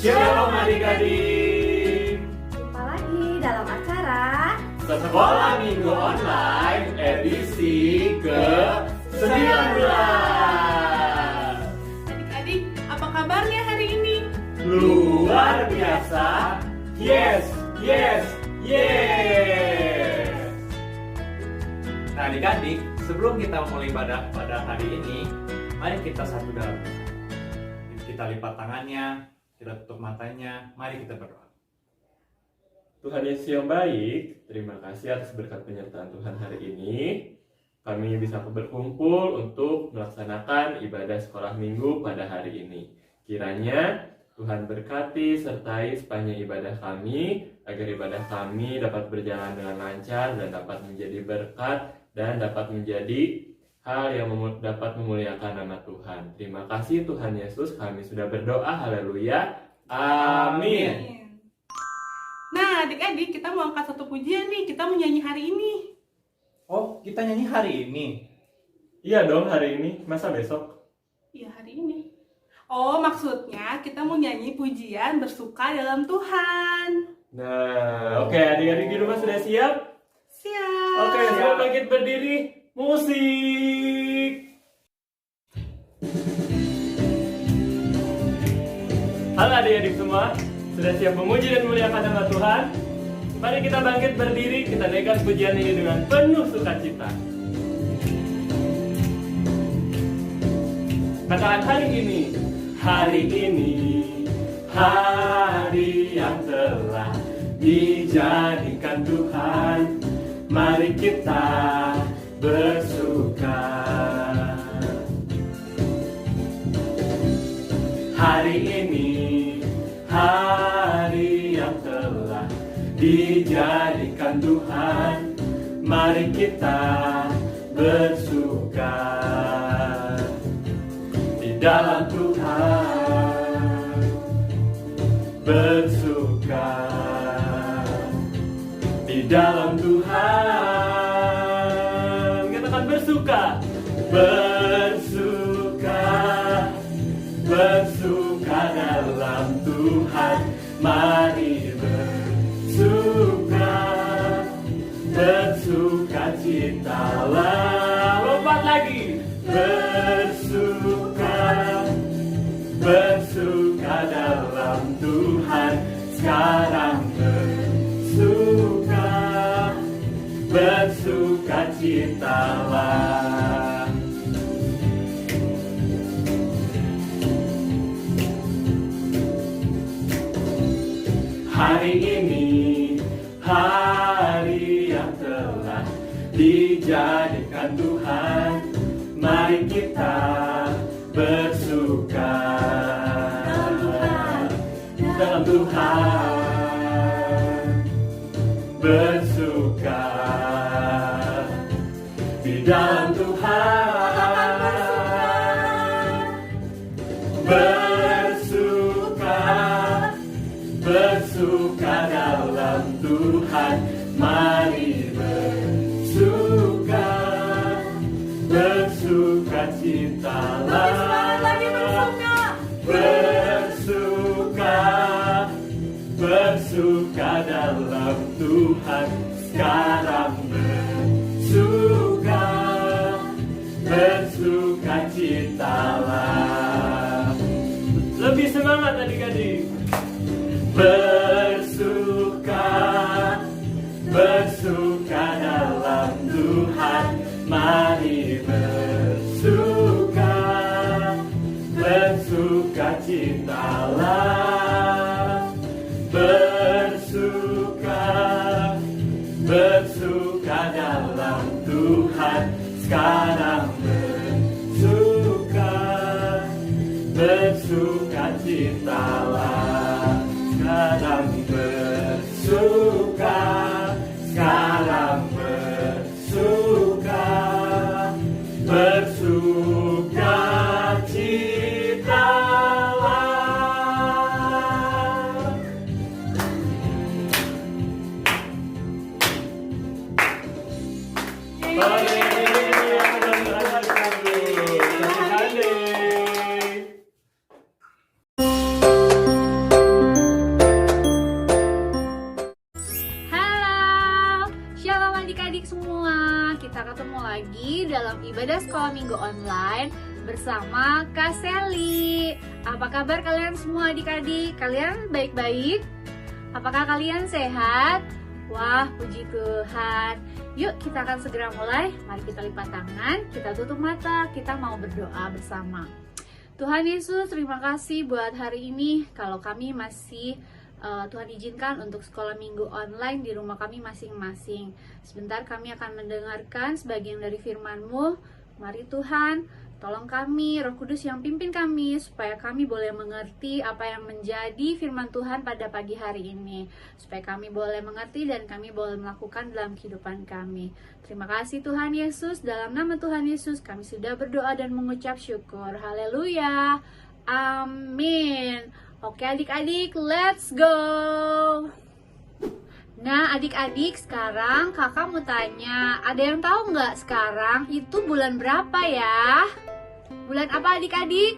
Shalom adik-adik. Jumpa lagi dalam acara Sekolah Minggu Online edisi ke-19. Adik-adik, apa kabarnya hari ini? Luar biasa. Yes, yes, yes. Nah adik-adik, sebelum kita mulai ibadah pada hari ini, mari kita satu dalam Tuhan. Kita lipat tangannya, kita tutup matanya, mari kita berdoa. Tuhan Yesus yang baik, terima kasih atas berkat penyertaan Tuhan hari ini. Kami bisa berkumpul untuk melaksanakan ibadah sekolah minggu pada hari ini. Kiranya Tuhan berkati sertai sepanjang ibadah kami, agar ibadah kami dapat berjalan dengan lancar dan dapat menjadi berkat dan dapat menjadi hal yang dapat memuliakan nama Tuhan. Terima kasih Tuhan Yesus, kami sudah berdoa, haleluya, amin. Nah, adik-adik, kita mau angkat satu pujian nih. Kita mau nyanyi hari ini. Oh, kita nyanyi hari ini? Iya dong, hari ini, masa besok? Iya, hari ini. Oh, maksudnya kita mau nyanyi pujian bersuka dalam Tuhan. Nah, oke, adik-adik di rumah sudah siap? Siap. Oke, semua bangkit berdiri, musik. Halo adik-adik semua, sudah siap memuji dan memuliakan nama Tuhan? Mari kita bangkit berdiri, kita naikkan pujian ini dengan penuh sukacita. Katakan hari ini, hari yang telah dijadikan Tuhan. Mari kita bersuka. Hari ini, hari yang telah dijadikan Tuhan. Mari kita bersuka di dalam Tuhan. Bersuka di dalam Tuhan. Katakan bersuka. Bersuka, bersuka dalam Tuhan. Mari bersuka, bersuka citalah. Lompat lagi. Bersuka, bersuka dalam Tuhan. Sekarang bersuka, bersuka citalah. Hari ini, hari yang telah dijadikan Tuhan. Mari kita bersuka dalam Tuhan. Bersuka di dalam Tuhan. Bersuka, bersuka dalam Tuhan. Mari bersuka, bersuka citalah. Lagi bersuka. Bersuka, bersuka dalam Tuhan. Sekarang bersuka, bersuka citalah. Lebih semangat adik-adik. Bersuka, bersuka dalam Tuhan. Mari bersuka, bersuka citalah. Bersuka, bersuka dalam Tuhan. Sekarang bersuka, bersuka citalah. Sekarang bersuka, sekarang bersuka, bersuka citalah. ibadah sekolah minggu online bersama Kak Sally. Apa kabar kalian semua adik-adik? Kalian baik-baik? Apakah kalian sehat? Wah, puji Tuhan. Yuk kita akan segera mulai. Mari kita lipat tangan, kita tutup mata, kita mau berdoa bersama. Tuhan Yesus, terima kasih buat hari ini. Kalau kami masih Tuhan izinkan untuk sekolah minggu online di rumah kami masing-masing. Sebentar kami akan mendengarkan sebagian dari firman-Mu. Mari Tuhan, tolong kami, Roh Kudus yang pimpin kami, supaya kami boleh mengerti apa yang menjadi firman Tuhan pada pagi hari ini. Supaya kami boleh mengerti dan kami boleh melakukan dalam kehidupan kami. Terima kasih Tuhan Yesus, dalam nama Tuhan Yesus kami sudah berdoa dan mengucap syukur. Haleluya. Amin. Oke adik-adik, let's go. Nah adik-adik, sekarang kakak mau tanya, ada yang tahu nggak sekarang itu bulan berapa ya? Bulan apa adik-adik?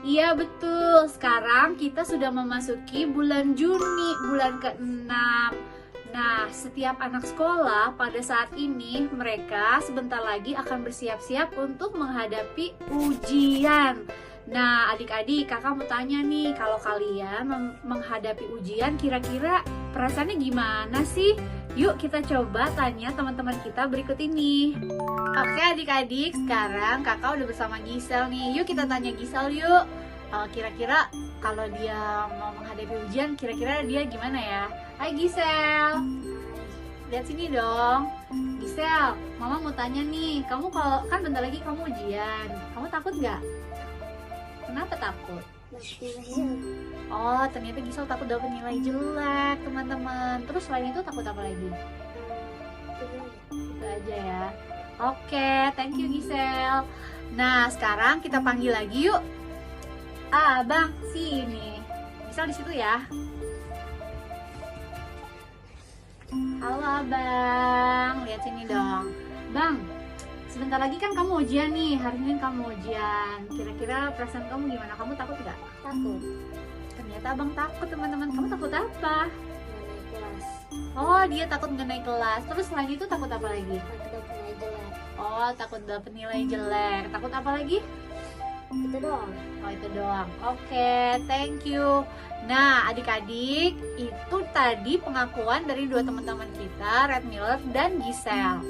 Iya betul, sekarang kita sudah memasuki bulan Juni, bulan ke-6. Nah, setiap anak sekolah pada saat ini mereka sebentar lagi akan bersiap-siap untuk menghadapi ujian. Nah, adik-adik, kakak mau tanya nih, kalau kalian menghadapi ujian, kira-kira perasaannya gimana sih? Yuk kita coba tanya teman-teman kita berikut ini. Oke adik-adik, sekarang kakak udah bersama Gisel nih. Yuk kita tanya Gisel yuk. Kira-kira kalau dia mau menghadapi ujian, kira-kira dia gimana ya? Hai Gisel, lihat sini dong. Gisel, mama mau tanya nih, kamu kalau kan bentar lagi kamu ujian, kamu takut nggak? Kenapa takut? Oh, ternyata Gisel takut dapat nilai jelek, teman-teman. Terus selain itu takut apa lagi? Itu aja ya. Oke, thank you Gisel. Nah, sekarang kita panggil lagi yuk. Abang, sini. Gisel di situ ya. Halo Abang, lihat sini dong. Bang, sebentar lagi kan kamu ujian nih, hari ini kamu ujian. Kira-kira perasaan kamu gimana? Kamu takut gak? Takut. Ternyata abang takut teman-teman. Kamu takut apa? Naik kelas. Oh, dia takut nggak naik kelas. Terus selain itu takut apa lagi? Takut nilai jelek. Oh, takut dapet nilai jelek. Takut apa lagi? Itu doang. Oh, itu doang. Oke, thank you. Nah, adik-adik, itu tadi pengakuan dari dua teman-teman kita, Red Miller dan Giselle.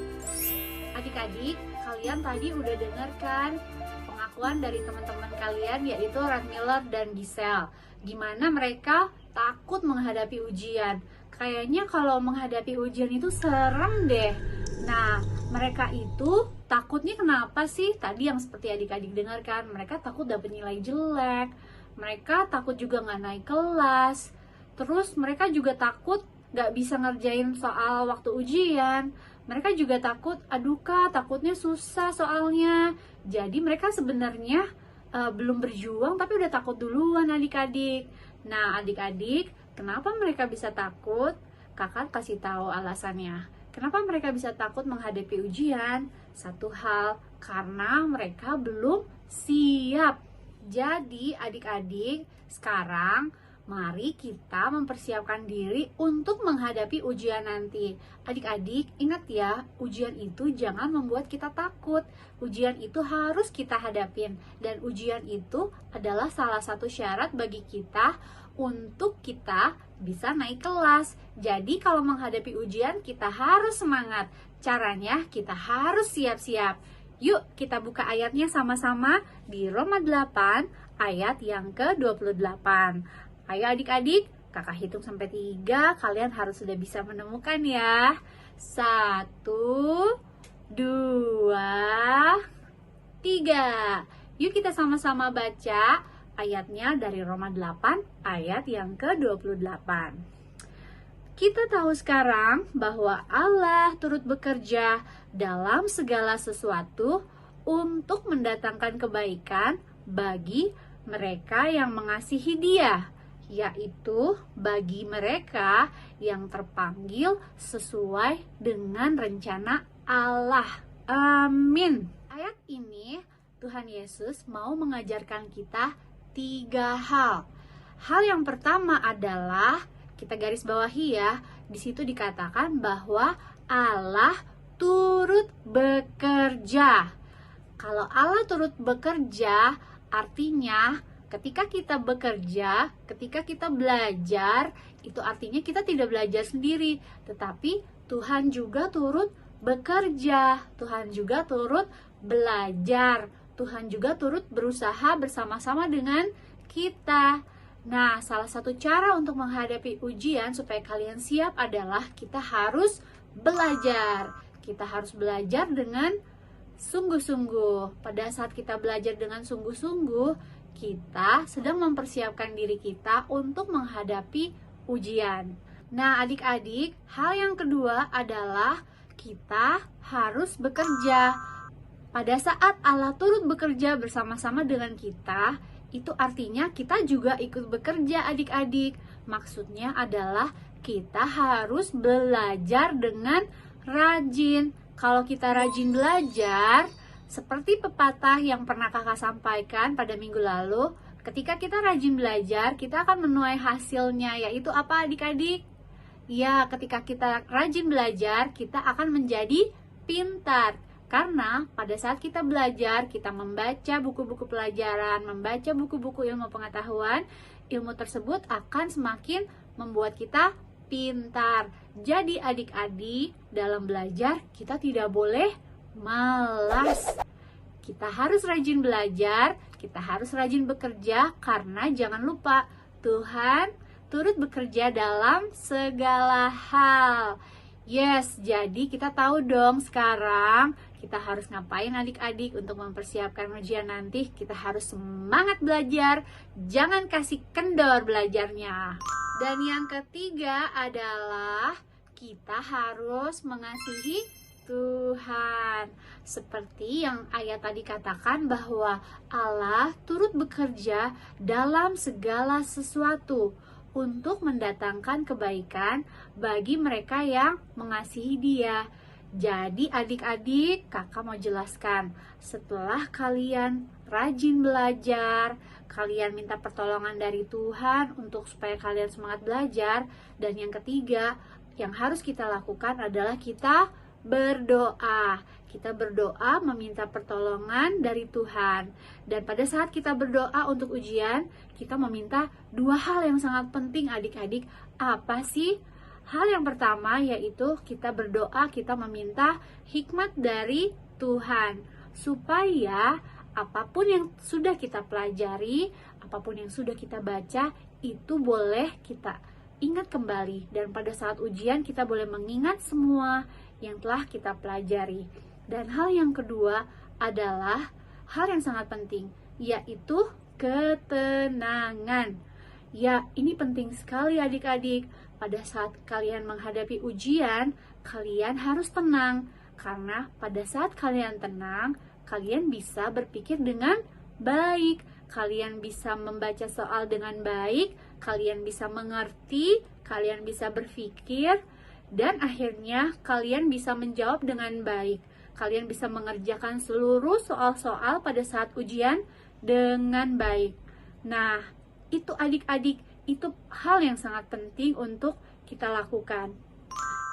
Adik-adik, kalian tadi udah dengarkan pengakuan dari teman-teman kalian, yaitu Red Miller dan Giselle. Gimana mereka takut menghadapi ujian. Kayaknya kalau menghadapi ujian itu serem deh. Nah, mereka itu takutnya kenapa sih? Tadi yang seperti adik-adik dengarkan, mereka takut dapet nilai jelek. Mereka takut juga nggak naik kelas. Terus mereka juga takut nggak bisa ngerjain soal waktu ujian. Mereka juga takut, aduh kak, takutnya susah soalnya. Jadi mereka sebenarnya belum berjuang tapi udah takut duluan adik-adik. Nah adik-adik, kenapa mereka bisa takut? Kakak kasih tahu alasannya. Kenapa mereka bisa takut menghadapi ujian? Satu hal, karena mereka belum siap. Jadi adik-adik, sekarang mari kita mempersiapkan diri untuk menghadapi ujian nanti. Adik-adik, ingat ya, ujian itu jangan membuat kita takut. Ujian itu harus kita hadapin. Dan ujian itu adalah salah satu syarat bagi kita untuk kita bisa naik kelas. Jadi kalau menghadapi ujian, kita harus semangat. Caranya, kita harus siap-siap. Yuk kita buka ayatnya sama-sama di Roma 8 ayat yang ke-28. Ayo adik-adik, kakak hitung sampai 3, kalian harus sudah bisa menemukan ya. 1, 2, 3. Yuk kita sama-sama baca ayatnya dari Roma 8 ayat yang ke-28. Kita tahu sekarang bahwa Allah turut bekerja dalam segala sesuatu untuk mendatangkan kebaikan bagi mereka yang mengasihi Dia, yaitu bagi mereka yang terpanggil sesuai dengan rencana Allah. Amin. Ayat ini Tuhan Yesus mau mengajarkan kita 3 hal. Hal yang pertama adalah kita garis bawahi ya, di situ dikatakan bahwa Allah turut bekerja. Kalau Allah turut bekerja, artinya ketika kita bekerja, ketika kita belajar, itu artinya kita tidak belajar sendiri, tetapi Tuhan juga turut bekerja, Tuhan juga turut belajar, Tuhan juga turut berusaha bersama-sama dengan kita. Nah, salah satu cara untuk menghadapi ujian supaya kalian siap adalah kita harus belajar. Kita harus belajar dengan sungguh-sungguh. Pada saat kita belajar dengan sungguh-sungguh, kita sedang mempersiapkan diri kita untuk menghadapi ujian. Nah, adik-adik, hal yang kedua adalah kita harus bekerja. Pada saat Allah turut bekerja bersama-sama dengan kita, itu artinya kita juga ikut bekerja, adik-adik. Maksudnya adalah kita harus belajar dengan rajin. Kalau kita rajin belajar, seperti pepatah yang pernah kakak sampaikan pada minggu lalu, ketika kita rajin belajar, kita akan menuai hasilnya, yaitu apa, adik-adik? Ya, ketika kita rajin belajar, kita akan menjadi pintar. Karena pada saat kita belajar, kita membaca buku-buku pelajaran, membaca buku-buku ilmu pengetahuan, ilmu tersebut akan semakin membuat kita pintar. Jadi adik-adik, dalam belajar kita tidak boleh malas. Kita harus rajin belajar, kita harus rajin bekerja, karena jangan lupa Tuhan turut bekerja dalam segala hal. Yes, jadi kita tahu dong sekarang kita harus ngapain adik-adik untuk mempersiapkan ujian nanti. Kita harus semangat belajar, jangan kasih kendor belajarnya. Dan yang ketiga adalah kita harus mengasihi Tuhan. Seperti yang ayat tadi katakan bahwa Allah turut bekerja dalam segala sesuatu untuk mendatangkan kebaikan bagi mereka yang mengasihi Dia. Jadi adik-adik, kakak mau jelaskan, setelah kalian rajin belajar, kalian minta pertolongan dari Tuhan untuk supaya kalian semangat belajar, dan yang ketiga yang harus kita lakukan adalah kita berdoa. Kita berdoa meminta pertolongan dari Tuhan. Dan pada saat kita berdoa untuk ujian, kita meminta dua hal yang sangat penting adik-adik. Apa sih? Hal yang pertama yaitu kita berdoa, kita meminta hikmat dari Tuhan. Supaya apapun yang sudah kita pelajari, apapun yang sudah kita baca, itu boleh kita ingat kembali. Dan pada saat ujian kita boleh mengingat semua yang telah kita pelajari. Dan hal yang kedua adalah hal yang sangat penting, yaitu ketenangan. Ya, ini penting sekali adik-adik. Pada saat kalian menghadapi ujian, kalian harus tenang. Karena pada saat kalian tenang, kalian bisa berpikir dengan baik. Kalian bisa membaca soal dengan baik, kalian bisa mengerti, kalian bisa berpikir, dan akhirnya kalian bisa menjawab dengan baik. Kalian bisa mengerjakan seluruh soal-soal pada saat ujian dengan baik. Nah, itu adik-adik, itu hal yang sangat penting untuk kita lakukan.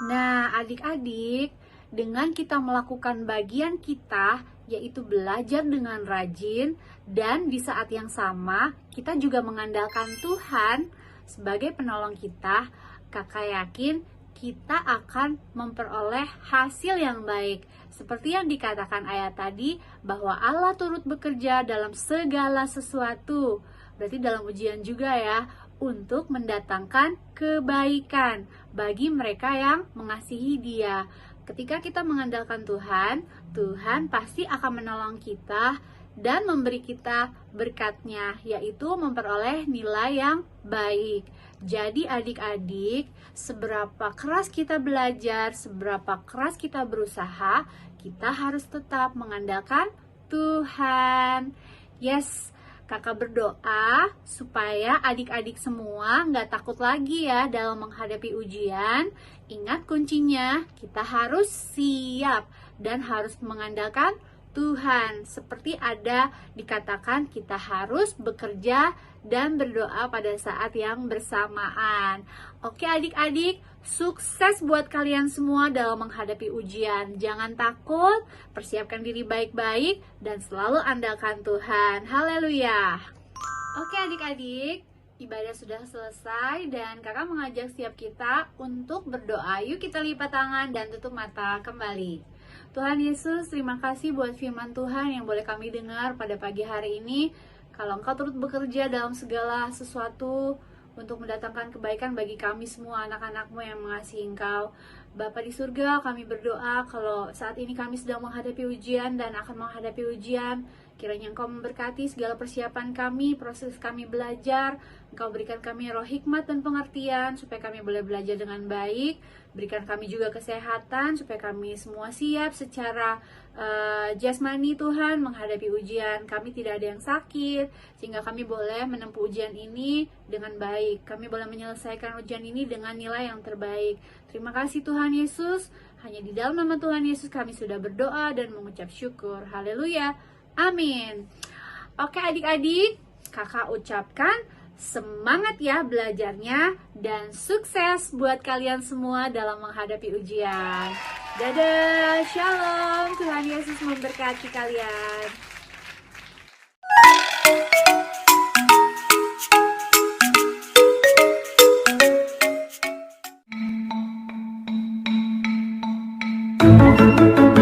Nah, adik-adik, dengan kita melakukan bagian kita, yaitu belajar dengan rajin, dan di saat yang sama, kita juga mengandalkan Tuhan sebagai penolong kita, kakak yakin kita akan memperoleh hasil yang baik. Seperti yang dikatakan ayat tadi, bahwa Allah turut bekerja dalam segala sesuatu. Berarti dalam ujian juga ya, untuk mendatangkan kebaikan bagi mereka yang mengasihi Dia. Ketika kita mengandalkan Tuhan, Tuhan pasti akan menolong kita dan memberi kita berkat-Nya, yaitu memperoleh nilai yang baik. Jadi adik-adik, seberapa keras kita belajar, seberapa keras kita berusaha, kita harus tetap mengandalkan Tuhan. Yes, kakak berdoa supaya adik-adik semua nggak takut lagi ya dalam menghadapi ujian. Ingat kuncinya, kita harus siap dan harus mengandalkan Tuhan. Seperti ada dikatakan kita harus bekerja dan berdoa pada saat yang bersamaan. Oke adik-adik, sukses buat kalian semua dalam menghadapi ujian. Jangan takut, persiapkan diri baik-baik, dan selalu andalkan Tuhan. Haleluya. Oke adik-adik, ibadah sudah selesai dan kakak mengajak setiap kita untuk berdoa. Yuk kita lipat tangan dan tutup mata kembali. Tuhan Yesus, terima kasih buat firman Tuhan yang boleh kami dengar pada pagi hari ini. Kalau Engkau turut bekerja dalam segala sesuatu untuk mendatangkan kebaikan bagi kami semua anak-anak-Mu yang mengasihi Engkau. Bapa di surga, kami berdoa kalau saat ini kami sedang menghadapi ujian dan akan menghadapi ujian, kiranya Engkau memberkati segala persiapan kami, proses kami belajar. Engkau berikan kami roh hikmat dan pengertian supaya kami boleh belajar dengan baik. Berikan kami juga kesehatan supaya kami semua siap secara jasmani Tuhan menghadapi ujian. Kami tidak ada yang sakit sehingga kami boleh menempuh ujian ini dengan baik. Kami boleh menyelesaikan ujian ini dengan nilai yang terbaik. Terima kasih Tuhan Yesus. Hanya di dalam nama Tuhan Yesus kami sudah berdoa dan mengucap syukur. Haleluya. Amin. Oke adik-adik, kakak ucapkan semangat ya belajarnya dan sukses buat kalian semua dalam menghadapi ujian. Dadah, shalom. Tuhan Yesus memberkati kalian. Thank you.